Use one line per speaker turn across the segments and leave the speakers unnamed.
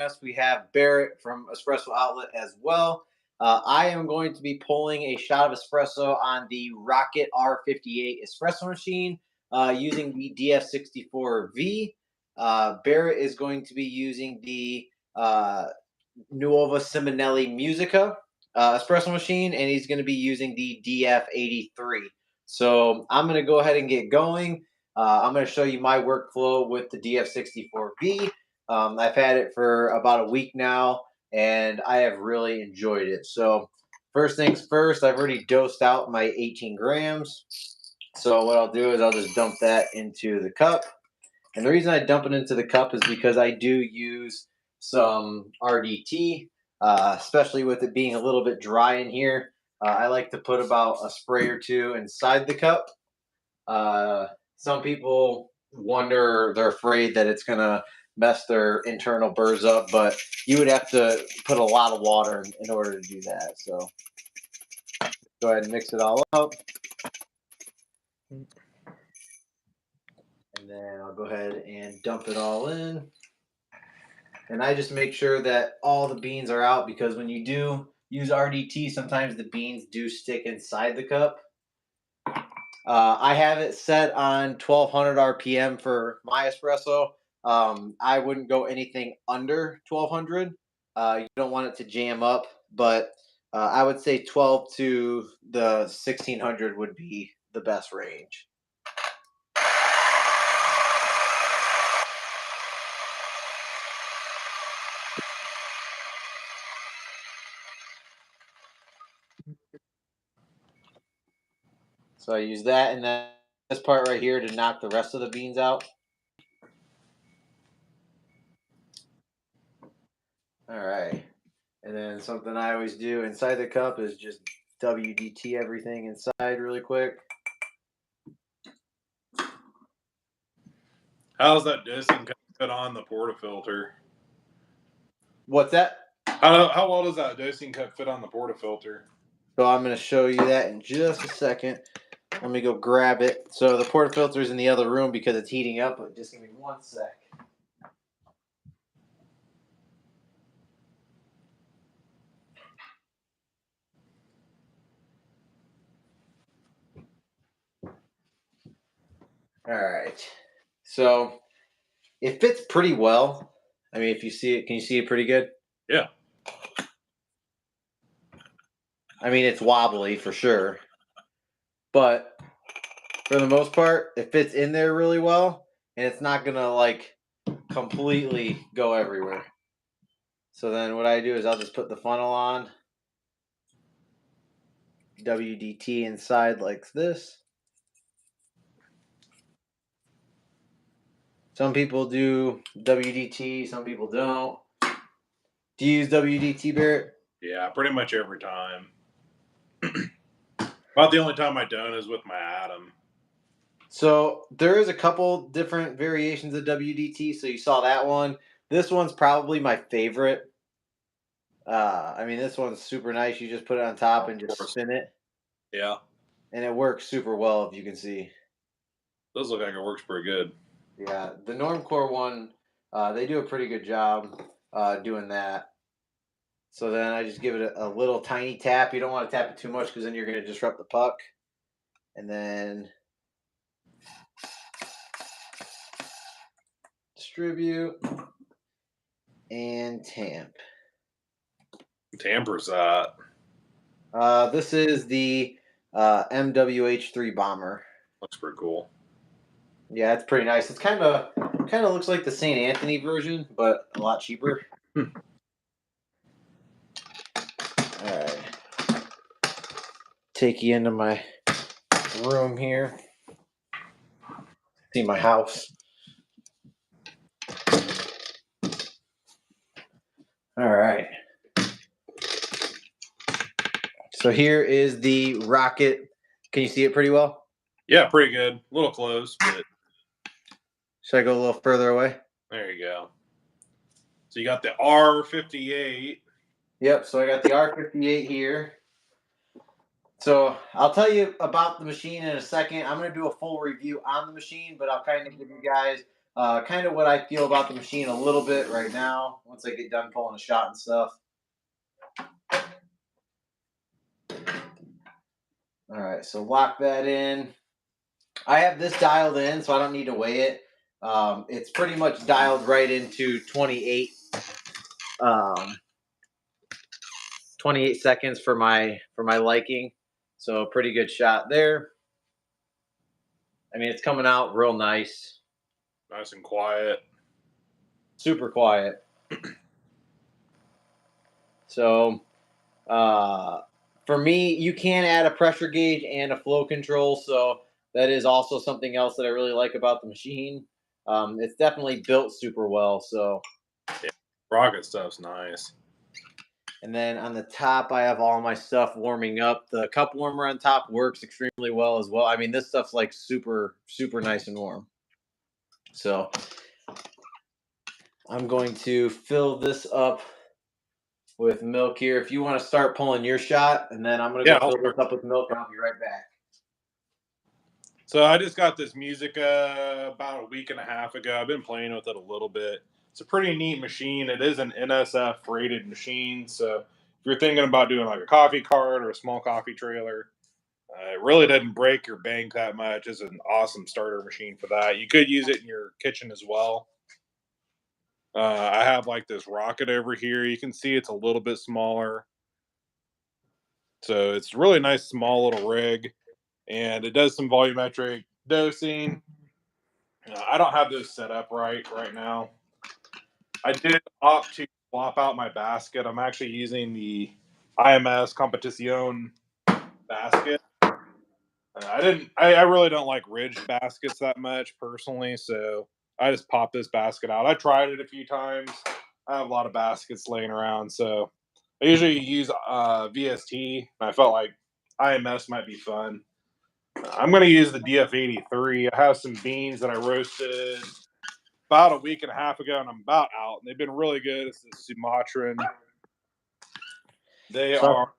us, we have Barrett from Espresso Outlet as well. I am going to be pulling a shot of espresso on the Rocket R58 espresso machine using the DF64V. Barrett is going to be using the Nuova Simonelli Musica espresso machine, and he's going to be using the DF83. So I'm going to go ahead and get going. I'm going to show you my workflow with the DF64V. I've had it for about a week now, and I have really enjoyed it. So first things first, I've already dosed out my 18 grams. So what I'll do is I'll just dump that into the cup. And the reason I dump it into the cup is because I do use some RDT, especially with it being a little bit dry in here. I like to put about a spray or two inside the cup. Some people wonder, they're afraid that it's going to mess their internal burrs up, but you would have to put a lot of water in order to do that. So go ahead and mix it all up. And then I'll go ahead and dump it all in. And I just make sure that all the beans are out, because when you do use RDT, sometimes the beans do stick inside the cup. I have it set on 1200 RPM for my espresso. I wouldn't go anything under 1200. You don't want it to jam up, but I would say 12 to the 1600 would be the best range. So I use that and then this part right here to knock the rest of the beans out. All right. And then something I always do inside the cup is just WDT everything inside really quick.
How's that dosing cup fit on the portafilter?
What's that?
How well does that dosing cup fit on the portafilter?
So I'm going to show you that in just a second. Let me go grab it. So the portafilter is in the other room because it's heating up, but just give me one sec. All right. So it fits pretty well. I mean, if you see it, can you see it pretty good?
Yeah.
I mean, it's wobbly for sure, but for the most part, it fits in there really well, and it's not going to like completely go everywhere. So then what I do is I'll just put the funnel on, WDT inside like this. Some people do WDT, some people don't. Do you use WDT, Barrett?
Yeah, pretty much every time. About the only time I don't is with my Atom.
So there is a couple different variations of WDT. So you saw that one. This one's probably my favorite. I mean, this one's super nice. You just put it on top and just spin it.
Yeah.
And it works super well, if you can see.
Does look like it works pretty good.
Yeah, the Normcore one, they do a pretty good job doing that. So then I just give it a little tiny tap. You don't want to tap it too much because then you're going to disrupt the puck. And then distribute and tamp.
Tamper's that?
This is the MWH3 Bomber.
Looks pretty cool.
Yeah, it's pretty nice. It's kind of looks like the St. Anthony version, but a lot cheaper. All right. Take you into my room here. See my house. All right. So here is the Rocket. Can you see it pretty well?
Yeah, pretty good. A little close, but
should I go a little further away?
There you go. So you got the R58.
Yep, so I got the R58 here. So I'll tell you about the machine in a second. I'm going to do a full review on the machine, but I'll kind of give you guys kind of what I feel about the machine a little bit right now. Once I get done pulling a shot and stuff. All right, so lock that in. I have this dialed in, so I don't need to weigh it. It's pretty much dialed right into 28, 28 seconds for my liking. So pretty good shot there. I mean, it's coming out real nice.
Nice and quiet.
Super quiet. So for me, you can add a pressure gauge and a flow control. So that is also something else that I really like about the machine. It's definitely built super well. So
Yeah, rocket stuff's nice.
And then on the top, I have all my stuff warming up. The cup warmer on top works extremely well as well. I mean, this stuff's like super, super nice and warm. So I'm going to fill this up with milk here. If you want to start pulling your shot, and then I'm going to go fill this up with milk, and I'll be right back.
So I just got this music about a week and a half ago. I've been playing with it a little bit. It's a pretty neat machine. It is an NSF rated machine. So if you're thinking about doing like a coffee cart or a small coffee trailer, it really doesn't break your bank that much. It's an awesome starter machine for that. You could use it in your kitchen as well. I have like this rocket over here. You can see it's a little bit smaller. So it's really nice, small little rig. And it does some volumetric dosing. I don't have those set up right now. I did opt to swap out my basket. I'm actually using the IMS Competition basket. I really don't like ridged baskets that much personally, so I just popped this basket out. I tried it a few times. I have a lot of baskets laying around, so I usually use VST. And I felt like IMS might be fun. I'm going to use the DF83. I have some beans that I roasted about a week and a half ago, and I'm about out. And they've been really good. It's the Sumatran. They are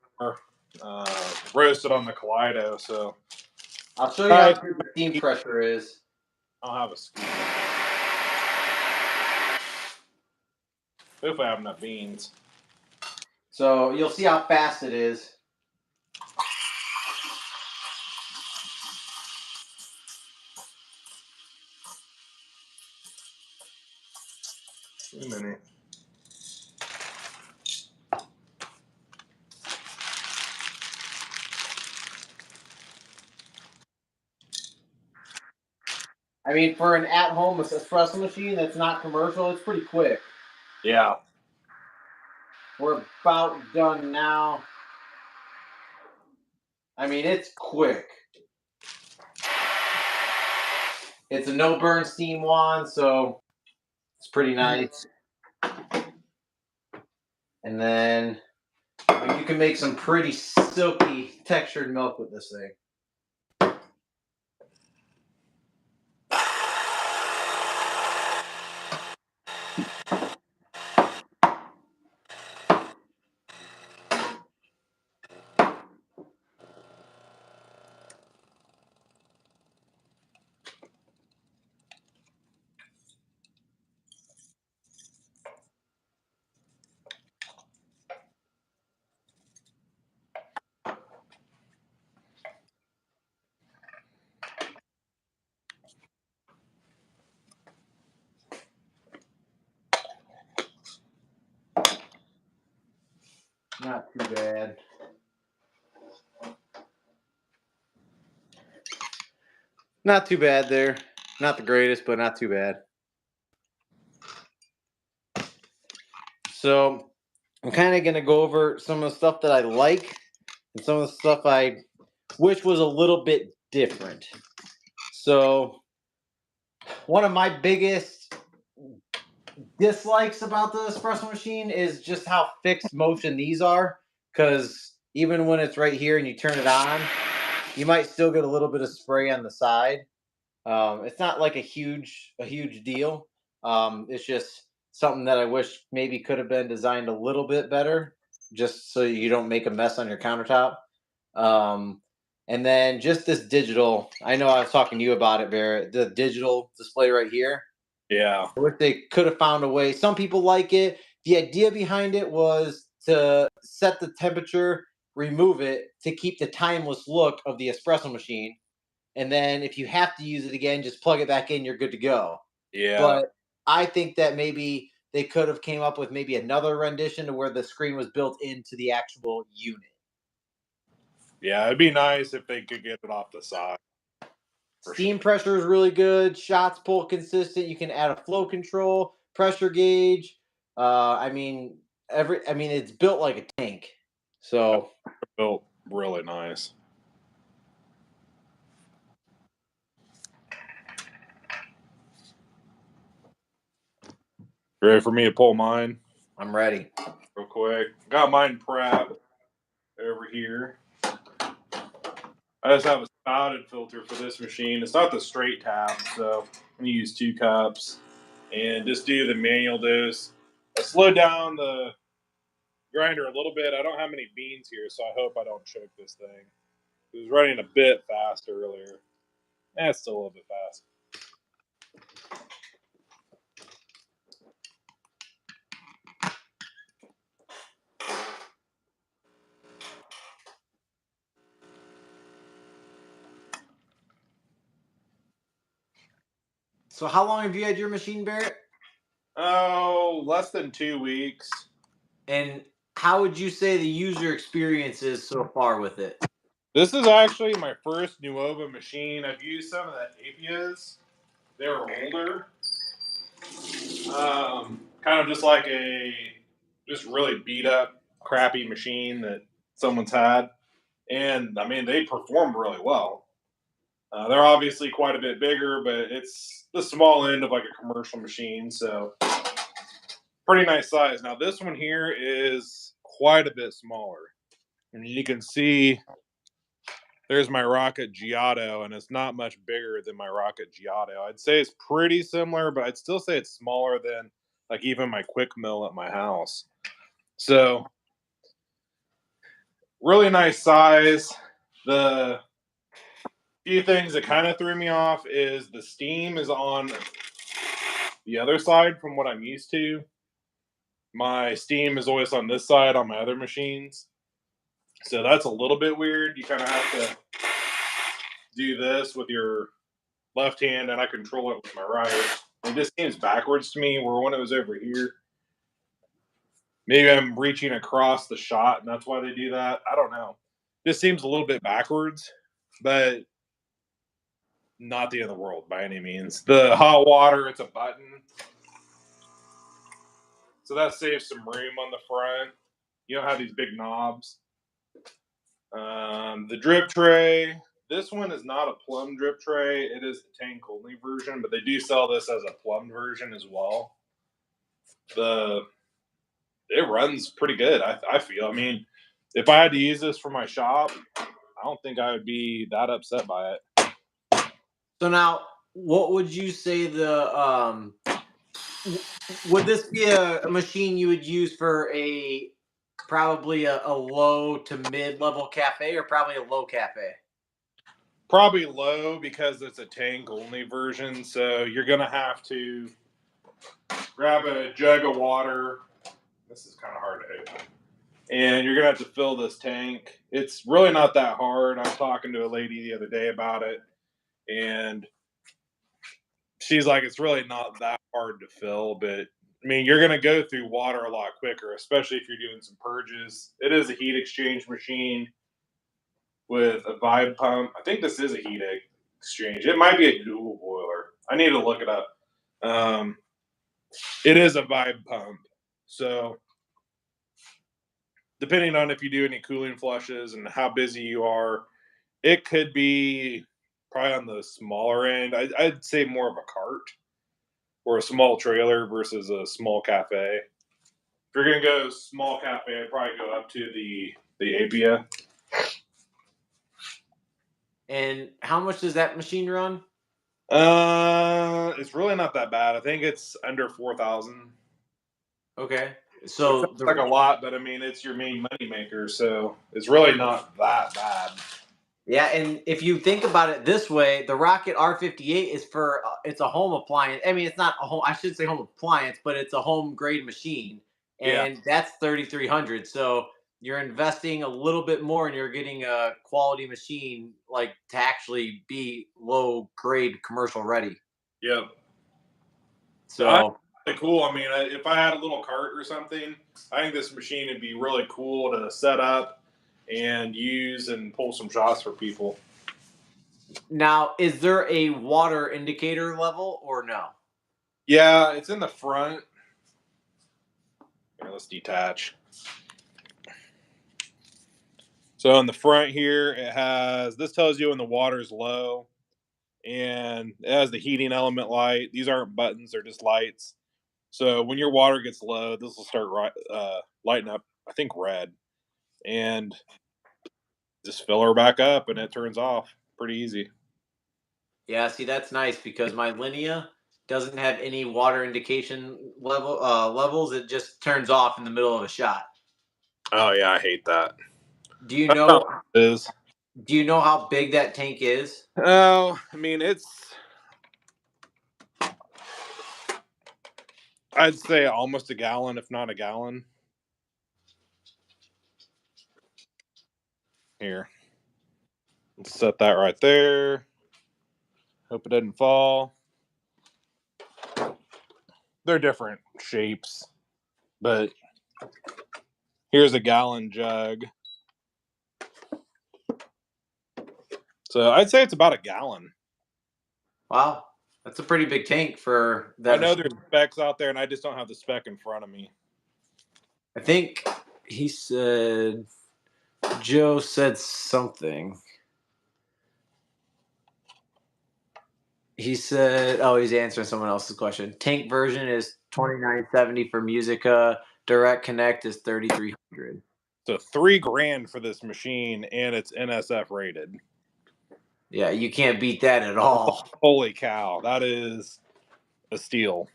roasted on the Kaleido. So
I'll show you how good the steam pressure is.
I'll have a scoop. Hopefully, I have enough beans.
So you'll see how fast it is.
A minute.
I mean, for an at-home espresso machine that's not commercial, it's pretty quick.
Yeah.
We're about done now. I mean, it's quick. It's a no-burn steam wand, so it's pretty nice. And then you can make some pretty silky textured milk with this thing. Not too bad. Not too bad there. Not the greatest, but not too bad. So I'm kind of going to go over some of the stuff that I like and some of the stuff I wish was a little bit different. So one of my biggest dislikes about the espresso machine is just how fixed motion these are, because even when it's right here and you turn it on, you might still get a little bit of spray on the side. It's not like a huge deal. It's just something that I wish maybe could have been designed a little bit better, just so you don't make a mess on your countertop. And then just this digital. I know I was talking to you about it, Barrett. The digital display right here.
Yeah.
I wish they could have found a way. Some people like it. The idea behind it was to set the temperature, remove it to keep the timeless look of the espresso machine. And then if you have to use it again, just plug it back in, you're good to go.
Yeah.
But I think that maybe they could have came up with maybe another rendition to where the screen was built into the actual unit.
Yeah, it'd be nice if they could get it off the side. For sure.
Steam pressure is really good. Shots pull consistent. You can add a flow control, pressure gauge. I mean, it's built like a tank. So
Built really nice. Ready for me to pull mine?
I'm ready.
Real quick. Got mine prepped over here. I just have a spouted filter for this machine. It's not the straight tap, so I'm gonna use 2 cups and just do the manual dose. I slowed down the grinder a little bit. I don't have many beans here, so I hope I don't choke this thing. It was running a bit fast earlier. It's still a little bit fast.
So how long have you had your machine, Barrett?
Oh, less than 2 weeks.
And how would you say the user experience is so far with it?
This is actually my first Nuova machine. I've used some of the Apias. They were older. Kind of just like a just really beat up, crappy machine that someone's had. And I mean, they performed really well. They're obviously quite a bit bigger, but it's the small end of like a commercial machine. So pretty nice size. Now, this one here is quite a bit smaller. And you can see there's my Rocket Giotto, and it's not much bigger than my Rocket Giotto. I'd say it's pretty similar, but I'd still say it's smaller than like even my Quick Mill at my house. So really nice size. The few things that kind of threw me off is the steam is on the other side from what I'm used to. My steam is always on this side on my other machines. So that's a little bit weird. You kind of have to do this with your left hand, and I control it with my right. It just seems backwards to me, where when it was over here, maybe I'm reaching across the shot, and that's why they do that. I don't know. This seems a little bit backwards, but not the end of the world by any means. The hot water, it's a button. So that saves some room on the front. You don't have these big knobs. The drip tray. This one is not a plumb drip tray. It is the tank only version, but they do sell this as a plumb version as well. It runs pretty good. I feel. I mean, if I had to use this for my shop, I don't think I would be that upset by it.
So now, what would you say would this be a machine you would use for probably a low to mid level cafe, or probably a low cafe?
Probably low because it's a tank only version. So you're gonna have to grab a jug of water. This is kind of hard to open. And you're gonna have to fill this tank. It's really not that hard. I was talking to a lady the other day about it, and she's like, it's really not that hard to fill, but I mean, you're going to go through water a lot quicker, especially if you're doing some purges. It is a heat exchange machine with a vibe pump. I think this is a heat exchange. It might be a dual boiler. I need to look it up. Um, it is a vibe pump. So, depending on if you do any cooling flushes and how busy you are, it could be probably on the smaller end. I'd say more of a cart or a small trailer versus a small cafe. If you're gonna go small cafe, I'd probably go up to the Apia.
And how much does that machine run?
It's really not that bad. I think it's under 4,000.
Okay,
Which
so
sounds like a lot, but I mean it's your main money maker, so it's really not that bad.
Yeah, and if you think about it this way, the Rocket R58 is for it's a home appliance. I mean, it's not a home. I should say home appliance, but it's a home grade machine,
Yeah.
and that's 3,300. So you're investing a little bit more, and you're getting a quality machine like to actually be low grade commercial ready.
Yep. I
So
really cool. I mean, if I had a little cart or something, I think this machine would be really cool to set up and use and pull some shots for people.
now, is there a water indicator level or no?
Yeah, it's in the front. Here, let's detach. So in the front here, it has this tells you when the water's low, and it has the heating element light. These aren't buttons; they're just lights. So when your water gets low, this will start lighting up. I think red, and just fill her back up, and it turns off. Pretty easy.
Yeah, see, that's nice because my Linea doesn't have any water indication levels. It just turns off in the middle of a shot.
Oh yeah, I hate that.
Do you
That's not
know?
what it is.
Do you know how big that tank is?
Oh, I mean, I'd say almost a gallon, if not a gallon. Here, let's set that right there. Hope it doesn't fall. They're different shapes, but here's a gallon jug. So I'd say it's about a gallon.
Wow, that's a pretty big tank for
I
that
know there's
machine.
specs out there, and I just don't have the spec in front of me.
I think he said Joe said something. He said, "Oh, he's answering someone else's question. Tank version is 2970 for Musica. Direct Connect is 3,300."
So 3 grand for this machine, and it's NSF rated.
Yeah, you can't beat that at all.
Holy cow, that is a steal.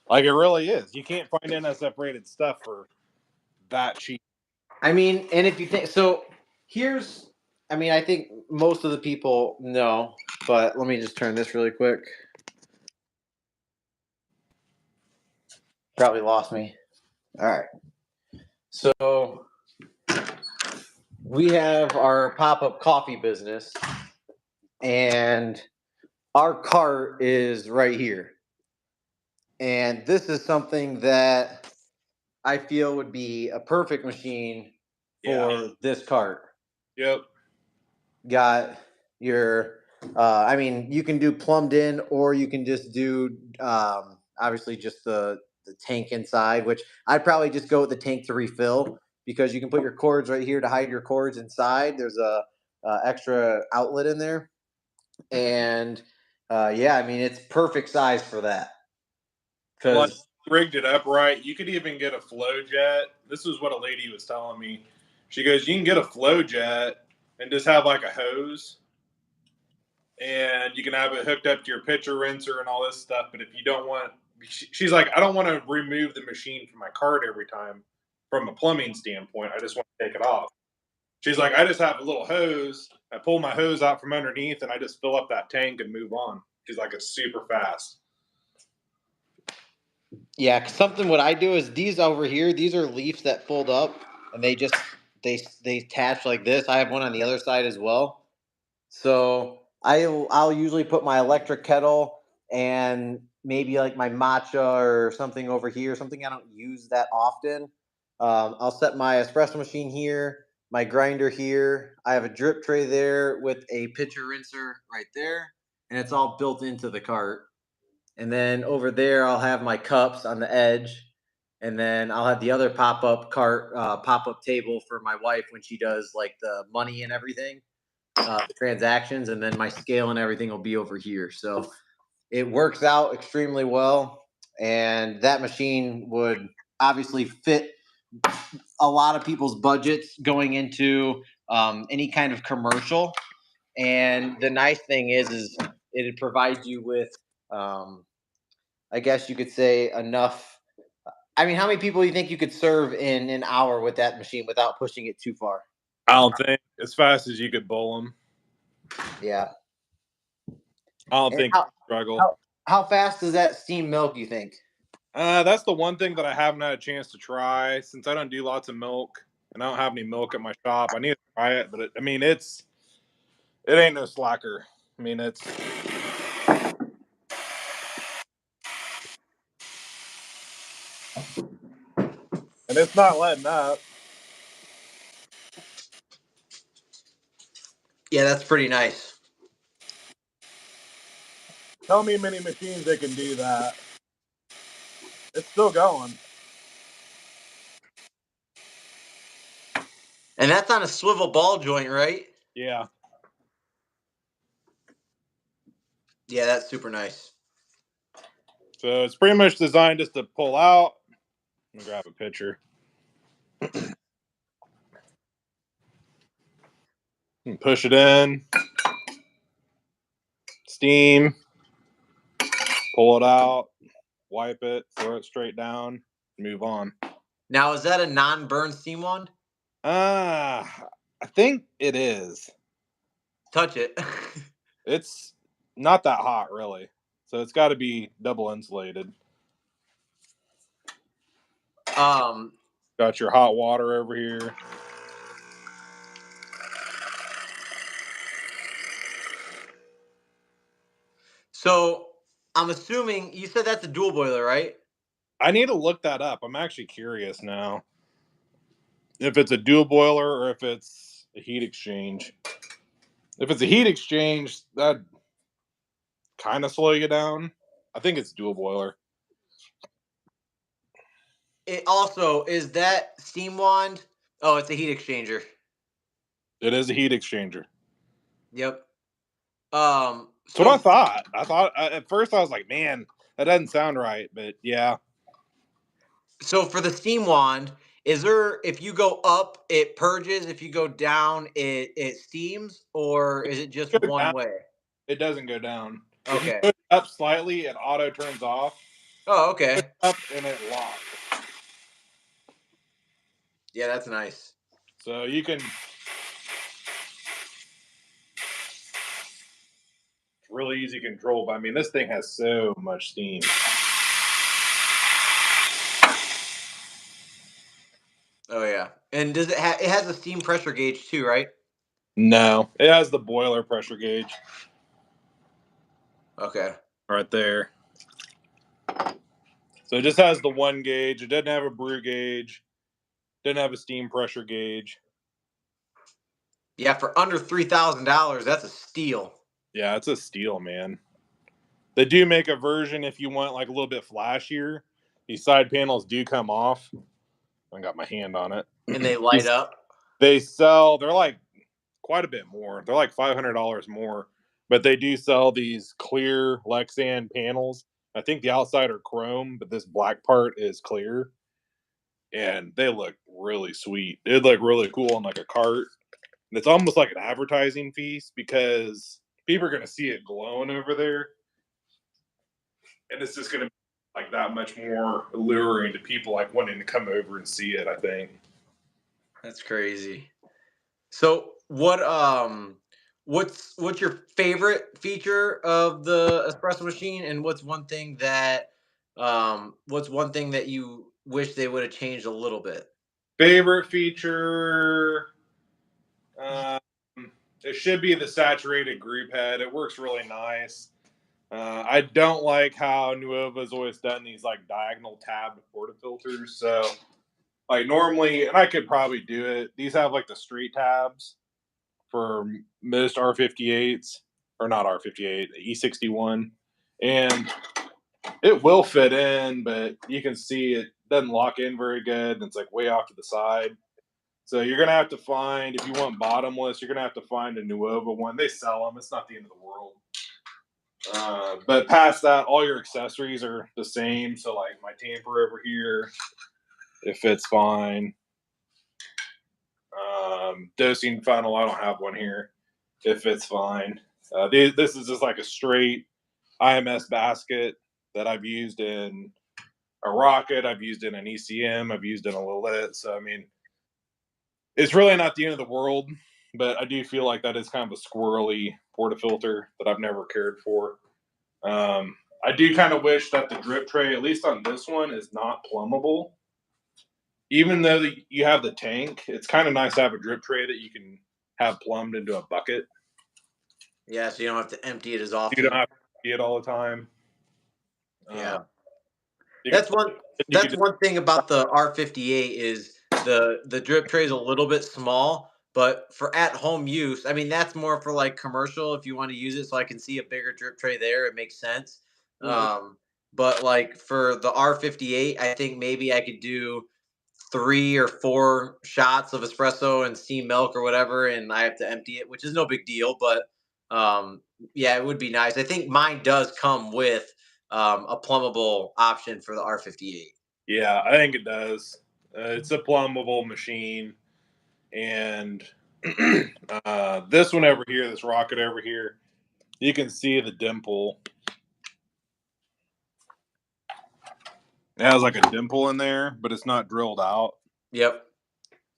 Like it really is. You can't find NSF rated stuff for that cheap.
I mean, and if you think so, here's, I mean, I think most of the people know, but let me just turn this really quick. Probably lost me. All right. So we have our pop up coffee business, and our cart is right here. And this is something that I feel would be a perfect machine
Yeah.
for this cart.
Yep.
Got your I mean, you can do plumbed in, or you can just do obviously just the tank inside, which I'd probably just go with the tank to refill, because you can put your cords right here to hide your cords inside. There's a extra outlet in there, and yeah, I mean, it's perfect size for that
Like
because
rigged it up right. You could even get a flow jet. This is what a lady was telling me. She goes, you can get a flow jet and just have like a hose, and you can have it hooked up to your pitcher rinser and all this stuff. But if you don't want, she's like, I don't want to remove the machine from my cart every time from a plumbing standpoint. I just want to take it off. She's like, I just have a little hose. I pull my hose out from underneath and I just fill up that tank and move on. She's like, it's super fast.
yeah, 'cause something what I do is these over here, these are leaves that fold up, and they attach like this. I have one on the other side as well. So I'll usually put my electric kettle and maybe like my matcha or something over here, something I don't use that often. I'll set my espresso machine here, my grinder here. I have a drip tray there with a pitcher rinser right there, and it's all built into the cart. And then over there, I'll have my cups on the edge, and then I'll have the other pop up cart, pop up table for my wife when she does like the money and everything, the transactions, and then my scale and everything will be over here. So it works out extremely well, and that machine would obviously fit a lot of people's budgets going into any kind of commercial. And the nice thing is it provides you with, um, I guess you could say, enough. I mean, how many people do you think you could serve in an hour with that machine without pushing it too far?
I don't think as fast as you could bowl them.
Yeah.
I don't
And
think you struggle.
how fast does that steam milk, you think?
That's the one thing that I haven't had a chance to try since I don't do lots of milk and I don't have any milk at my shop. I need to try it, but it ain't no slacker. I mean, it's and it's not letting up.
Yeah, that's pretty nice.
Tell me many machines that can do that. It's still going.
And that's on a swivel ball joint, right?
Yeah.
Yeah, that's super nice.
So it's pretty much designed just to pull out. Let me grab a picture. And push it in. Steam. Pull it out. Wipe it. Throw it straight down. Move on.
Now, is that a non-burn steam wand?
I think it is.
Touch it.
It's not that hot, really. So it's got to be double insulated. Got your hot water over here.
So I'm assuming you said that's a dual boiler, right?
I need to look that up. I'm actually curious now if it's a dual boiler or if it's a heat exchange. If it's a heat exchange, that kind of slow you down. I think it's dual boiler.
It also is that steam wand. Oh, it's a heat exchanger.
It is a heat exchanger.
Yep.
That's what I thought. At first I was like, man, that doesn't sound right, but yeah.
So for the steam wand, is there if you go up, it purges. If you go down, it steams, or is it just
Go
one
down,
way?
it doesn't go down. If you
Okay.
put it up slightly, it auto turns off.
Oh,
Put
okay.
it up and it locks.
Yeah, that's nice.
So you can. It's really easy control, but I mean, this thing has so much steam.
Oh yeah. And does it have? It has a steam pressure gauge too, right?
No, it has the boiler pressure gauge
Okay.
right there. So it just has the one gauge. It doesn't have a brew gauge. Doesn't have a steam pressure gauge.
Yeah, for under $3,000, that's a steal.
Yeah, it's a steal, man. They do make a version if you want like a little bit flashier. These side panels do come off. I got my hand on it.
And they light up.
They sell. They're like quite a bit more. They're like $500 more, but they do sell these clear Lexan panels. I think the outside are chrome, but this black part is clear, and they look really sweet. They look really cool on like a cart. And it's almost like an advertising piece because people are going to see it glowing over there, and it's just going to be like that much more alluring to people like wanting to come over and see it. I think.
That's crazy. So what's your favorite feature of the espresso machine, and what's one thing that you wish they would have changed a little bit?
Favorite feature. Um, it should be the saturated group head. It works really nice. I don't like how Nuova's always done these like diagonal tabbed portafilters. So, like normally, and I could probably do it. These have like the straight tabs for most R58s, or not R58, E61, and it will fit in, but you can see it doesn't lock in very good. And it's like way off to the side. So you're gonna have to find if you want bottomless, you're gonna have to find a Nuova one. They sell them. It's not the end of the world. But past that, all your accessories are the same. So like my tamper over here, it fits fine. Dosing funnel, I don't have one here. It fits fine. This is just like a straight IMS basket that I've used in a rocket. I've used in an ECM. I've used in a Lilith. So I mean, It's really not the end of the world, but I do feel like that is kind of a squirrely portafilter that I've never cared for. I do kind of wish that the drip tray, at least on this one, is not plumbable. Even though you have the tank, it's kind of nice to have a drip tray that you can have plumbed into a bucket.
Yeah, so you don't have to empty it as
You
often.
don't have to see it all the time.
Yeah.
You
That's
can,
one
you can
that's one thing about the R58 is the drip tray is a little bit small, but for at home use, I mean that's more for like commercial if you want to use it so I can see a bigger drip tray there, it makes sense.
Mhm.
But like for the R58, I think maybe I could do 3 or 4 shots of espresso and steam milk or whatever, and I have to empty it, which is no big deal. But yeah, it would be nice. I think mine does come with a plumbable option for the R58.
Yeah, I think it does. It's a plumbable machine, and this one over here, this rocket over here, you can see the dimple. It has like a dimple in there, but it's not drilled out.
Yep.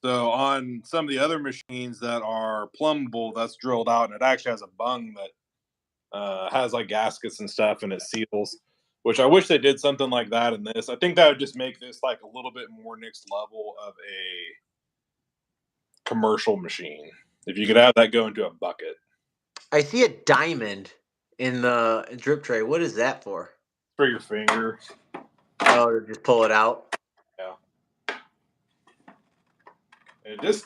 So on some of the other machines that are plumbable, that's drilled out, and it actually has a bung that has like gaskets and stuff, and it seals. Which I wish they did something like that in this. I think that would just make this like a little bit more next level of a commercial machine. If you could have that go into a bucket
I see a diamond in the drip tray. What is that for?
for your finger,
Oh, to just pull it out.
yeah, and it just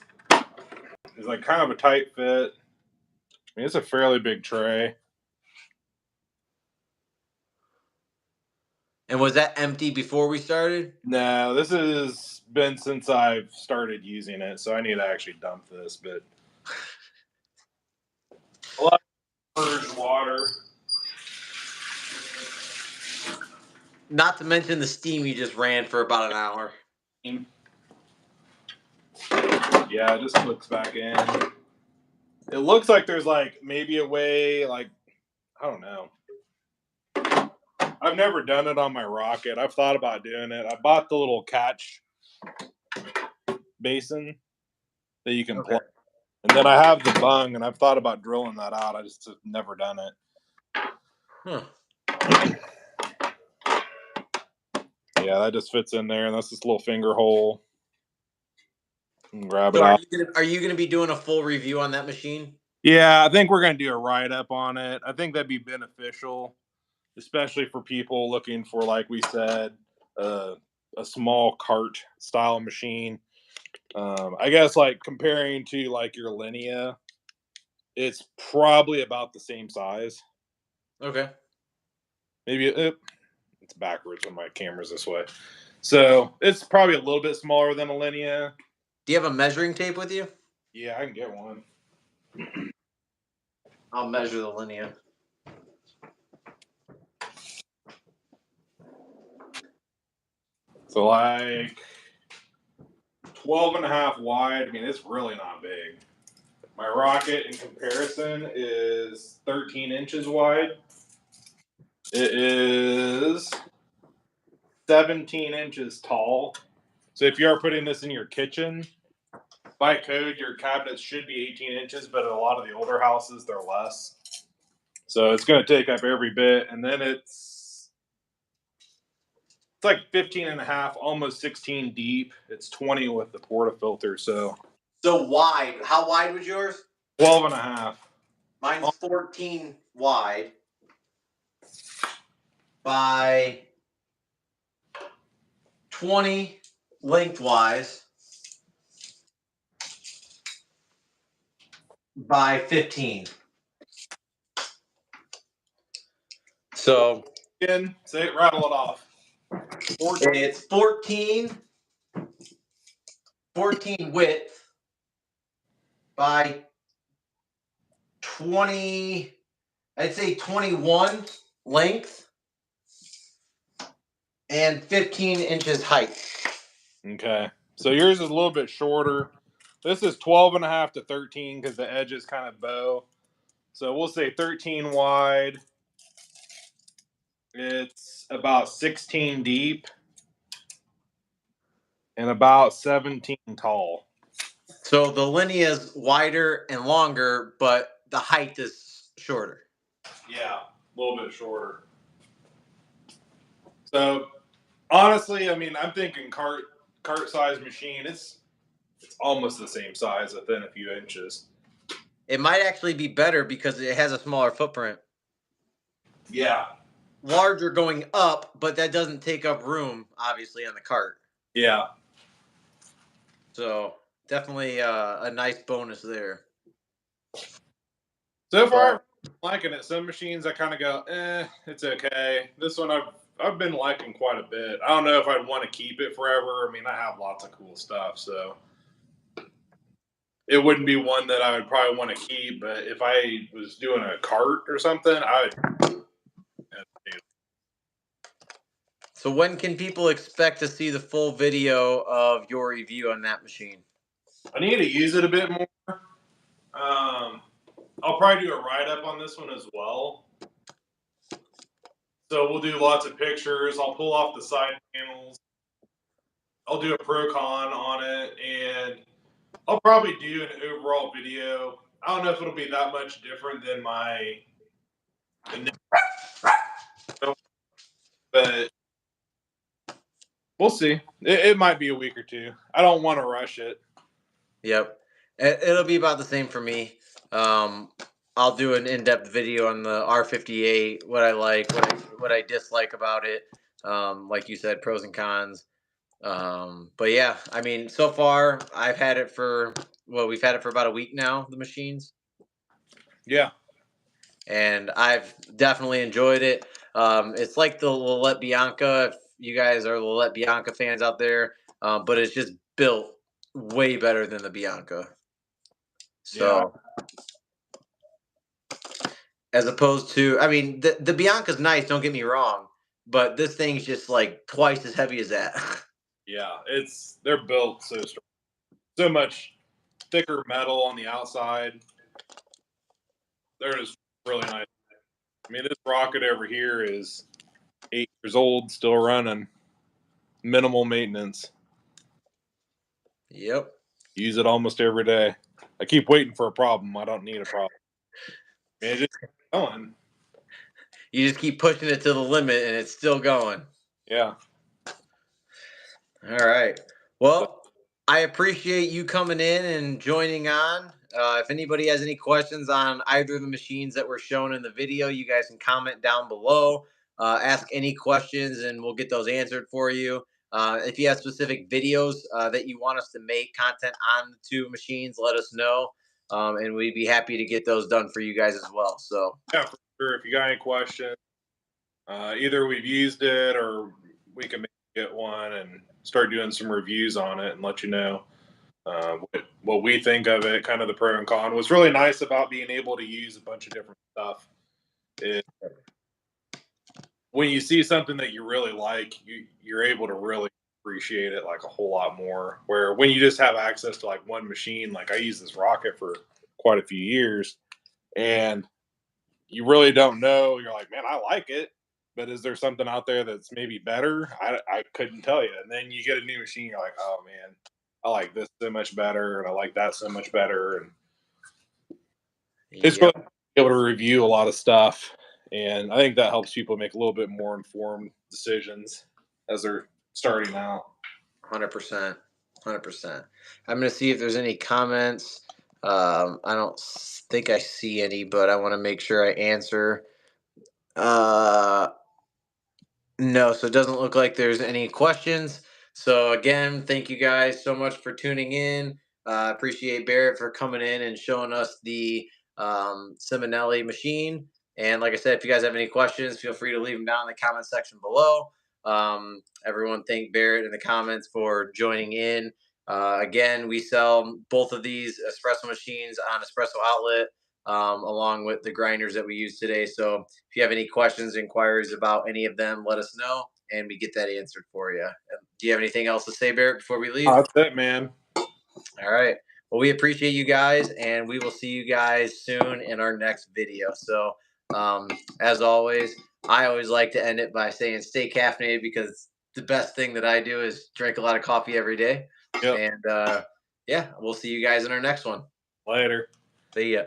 is like kind of a tight fit. I mean, it's a fairly big tray.
And was that empty before we started?
No, this has been since I've started using it, so I need to actually dump this. But a lot of purged water.
Not to mention the steam you just ran for about an hour.
Yeah, it just clicks back in. It looks like there's like maybe a way, like I don't know. I've never done it on my rocket. I've thought about doing it. I bought the little catch basin that you can
Okay.
plug, and then I have the bung, and I've thought about drilling that out. I just have never done it.
Huh.
Yeah, that just fits in there, and that's this little finger hole. And grab it
So
out.
are you gonna be doing a full review on that machine?
Yeah, I think we're gonna do a write up on it. I think that'd be beneficial, especially for people looking for, like we said, a small cart style machine. I guess like comparing to like your Linea, it's probably about the same size.
Okay.
Maybe it's backwards when my camera's this way. So it's probably a little bit smaller than a Linea.
Do you have a measuring tape with you?
Yeah, I can get one.
I'll measure the Linea.
So like 12 and a half wide. I mean, it's really not big. My rocket in comparison is 13 inches wide. It is 17 inches tall. So if you are putting this in your kitchen, by code, your cabinets should be 18 inches, but in a lot of the older houses, they're less. So it's going to take up every bit. And then it's like 15 and a half, almost 16 deep. It's 20 with the portafilter. So
So wide. How wide was yours?
12 and a half.
Mine's 14 wide by 20 lengthwise by 15. So
Again, say it, rattle it off. 14.
it's 14 width by 20, I'd say 21 length and 15 inches height.
Okay. So yours is a little bit shorter. This is 12 and a half to 13 because the edges kind of bow. So we'll say 13 wide. It's about 16 deep and about 17 tall.
So the linea is wider and longer, but the height is shorter.
Yeah, a little bit shorter. So honestly, I mean, I'm thinking cart size machine. It's almost the same size within a few inches.
It might actually be better because it has a smaller footprint.
Yeah,
Larger going up, but that doesn't take up room, obviously, on the cart.
yeah.
So definitely a nice bonus there.
So far,
But
I'm liking it. Some machines I kind of go, it's okay. This one I've been liking quite a bit. I don't know if I'd want to keep it forever. I mean, I have lots of cool stuff, so it wouldn't be one that I would probably want to keep. But if I was doing a cart or something, I would.
so when can people expect to see the full video of your review on that machine?
I need to use it a bit more. I'll probably do a write up on this one as well. So we'll do lots of pictures. I'll pull off the side panels. I'll do a pro con on it, and I'll probably do an overall video. I don't know if it'll be that much different than my initial, but we'll see. It might be a week or two. I don't want to rush it.
Yep. It'll be about the same for me. Um, I'll do an in-depth video on the R58, what I like, what I dislike about it. Like you said, pros and cons. But yeah, I mean, so far I've had it for we've had it for about a week now, the machines,
Yeah,
and I've definitely enjoyed it. It's like the Lillet Bianca, if you guys are Lillet Bianca fans out there, but it's just built way better than the Bianca.
yeah,
So as opposed to, I mean, the Bianca's nice, don't get me wrong, but this thing's just like twice as heavy as that.
yeah. They're built so strong, so much thicker metal on the outside. They're just really nice. I mean, this rocket over here is 8 years old, still running, minimal maintenance.
Yep.
Use it almost every day. I keep waiting for a problem. I don't need a problem. I mean, it's just going.
You just keep pushing it to the limit and it's still going.
Yeah.
All right.
So,
Well, I appreciate you coming in and joining on. If anybody has any questions on either of the machines that were shown in the video, you guys can comment down below. Ask any questions and we'll get those answered for you. If you have specific videos that you want us to make content on the two machines, let us know. And we'd be happy to get those done for you guys as well. So,
yeah, for sure. If you got any questions, either we've used it or we can get one and start doing some reviews on it and let you know what we think of it, kind of the pro and con. What's really nice about being able to use a bunch of different stuff is when you see something that you really like, you're able to really appreciate it like a whole lot more. Where when you just have access to like one machine, like I use this rocket for quite a few years, and you really don't know. You're like, man, I like it, but is there something out there that's maybe better? I couldn't tell you. And then you get a new machine, you're like, oh man, I like this so much better, and I like that so much better, and it's really
yep,
able to review a lot of stuff, and I think that helps people make a little bit more informed decisions as they're starting out.
100%. 100%. I'm going to see if there's any comments. I don't think I see any, but I want to make sure I answer. Uh, no, so it doesn't look like there's any questions. So again, thank you guys so much for tuning in. Appreciate Barrett for coming in and showing us the Simonelli machine. And like I said, if you guys have any questions, feel free to leave them down in the comment section below. Everyone thank Barrett in the comments for joining in. Again, we sell both of these espresso machines on Espresso Outlet, along with the grinders that we use today. So if you have any questions, inquiries about any of them, let us know and we get that answered for you. Do you have anything else to say, Barrett, before we leave?
That's it, man.
All right. Well, we appreciate you guys, and we will see you guys soon in our next video. So, as always, I always like to end it by saying stay caffeinated because the best thing that I do is drink a lot of coffee every day.
Yep.
And Yeah, we'll see you guys in our next one.
Later.
See ya.